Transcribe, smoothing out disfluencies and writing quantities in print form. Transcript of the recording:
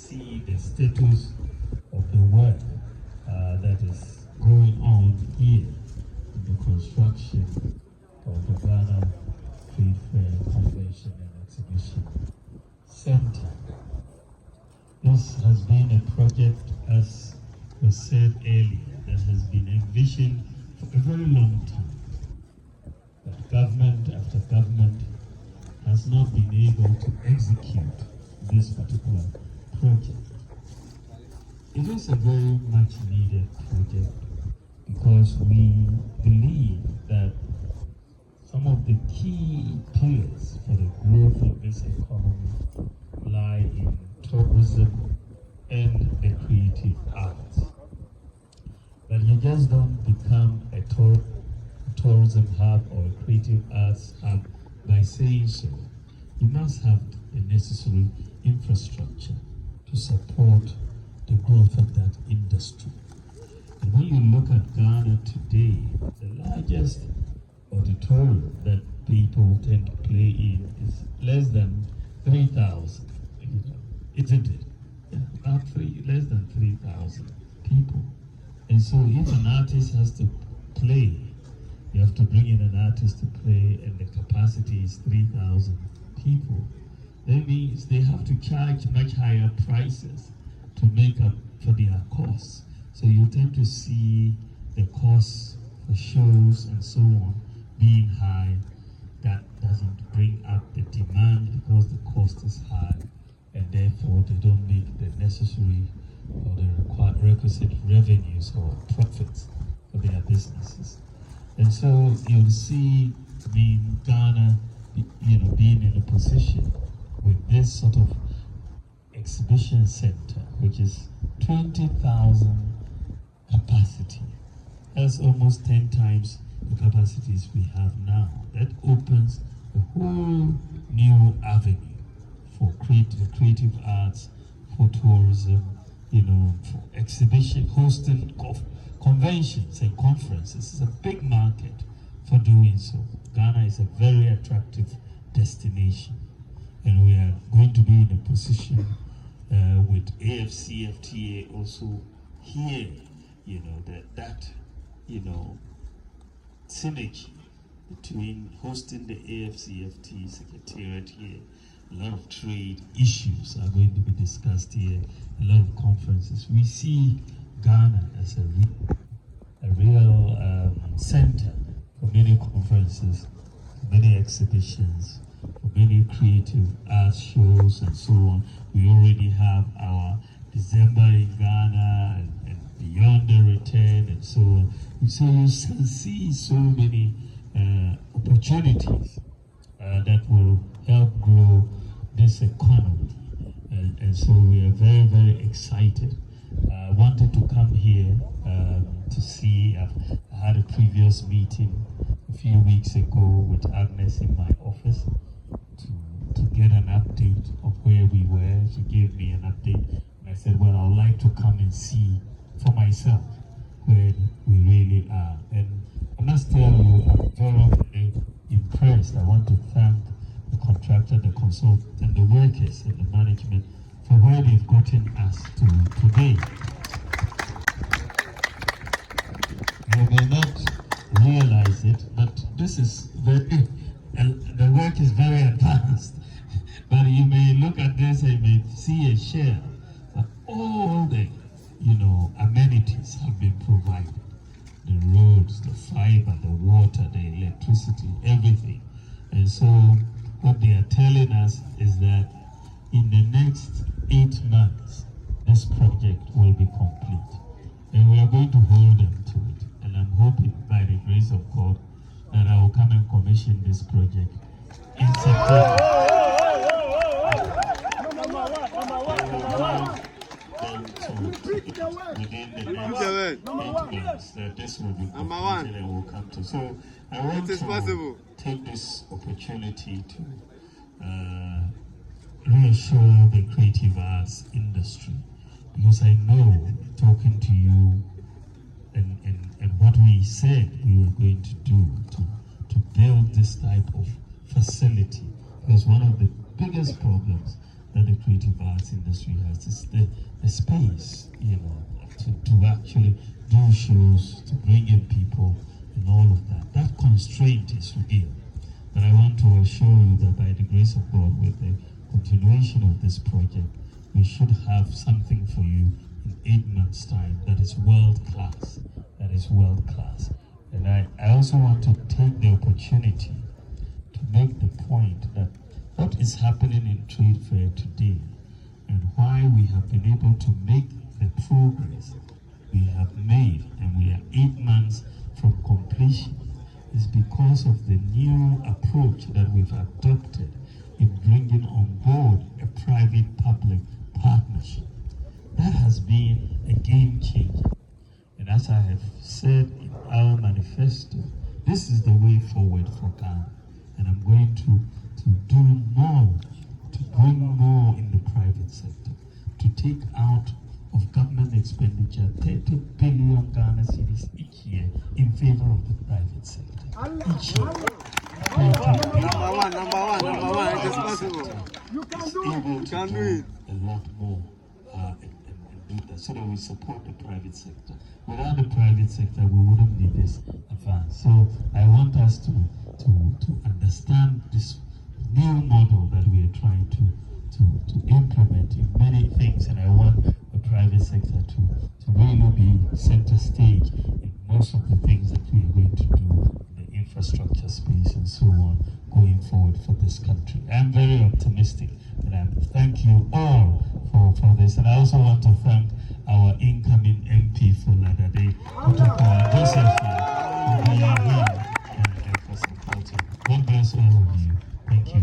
see the status of the work that is going on here in the construction of the Ghana Trade Fair Convention and Exhibition Center. This has been a project, as was said earlier, that has been envisioned for a very long time. But government after government has not been able to execute this particular project. It is a very much needed project because we believe that some of the key pillars for the growth of this economy lie in tourism and the creative arts. But you just don't become a tourism hub or a creative arts hub by saying so. You must have the necessary infrastructure to support the growth of that industry. And when you look at Ghana today, the largest auditorium that people tend to play in is less than 3,000, isn't it? About less than 3,000 people. And so if an artist has to play, you have to bring in an artist to play, and the capacity is 3,000 people. That means they have to charge much higher prices to make up for their costs. So you tend to see the costs for shows and so on being high. That doesn't bring up the demand because the cost is high, and therefore they don't make the necessary or the requisite revenues or profits for their businesses. And so you'll see Ghana, being in a position with this sort of exhibition center, which is 20,000 capacity. That's almost 10 times the capacities we have now. That opens a whole new avenue for creative arts, for tourism, for exhibition, hosting conventions and conferences. It's a big market for doing so. Ghana is a very attractive destination, and we are going to be in a position with AFCFTA also here, that synergy between hosting the AFCFT Secretariat here. A lot of trade issues are going to be discussed here, a lot of conferences. We see Ghana as a real center for many conferences, for many exhibitions, for many creative arts shows and so on. We already have our December in Ghana and beyond the return and so on. So you see so many opportunities that will help grow this economy. And so we are very, very excited. I wanted to come here to see. I had a previous meeting a few weeks ago with Agnes in my office to get an update of where we were. She gave me an update, and I said, well, I would like to come and see for myself where we really are. And I must tell you, I'm very, very impressed. I want to thank the contractor, the consultant, and the workers and the management for where they've gotten us to today. You may not realize it, but this is very, the work is very advanced. But you may look at this and you may see a share, but all the amenities have been provided. The roads, the fiber, the water, the electricity, everything. And so what they are telling us is that in the next 8 months, this project will be complete. And we are going to hold them to it. And I'm hoping by the grace of God that I will come and commission this project in September. Within the next 8 months, that this will be completed and will come to. So I want to take this opportunity to reassure the creative arts industry, because I know, talking to you and what we said we were going to do to build this type of facility, because one of the biggest problems that the creative arts industry has is the space, to actually do shows, to bring in people, and all of that. That constraint is real. But I want to assure you that by the grace of God, with the continuation of this project, we should have something for you in 8 months' time that is world class. That is world class. And I also want to take the opportunity to make the point that what is happening in trade fair today and why we have been able to make the progress we have made, and we are 8 months from completion, is because of the new approach that we've adopted in bringing on board a private-public partnership. That has been a game changer. And as I have said in our manifesto, this is the way forward for Ghana. And I'm going to do more, to bring more in the private sector, to take out of government expenditure 30 billion Ghana cedis each year in favor of the private sector. Each year. Number one, it is possible. You can do it. A lot more and do that, so that we support the private sector. Without the private sector, we wouldn't be this advanced. So I want us to understand this new model that we are trying to implement in many things, and I want the private sector to really be center stage in most of the things that we are going to do in the infrastructure space and so on going forward for this country. I'm very optimistic, and I thank you all for this. And I also want to thank our incoming MP for Ladade, Joseph, for being here and for supporting. God bless all of you. Thank you.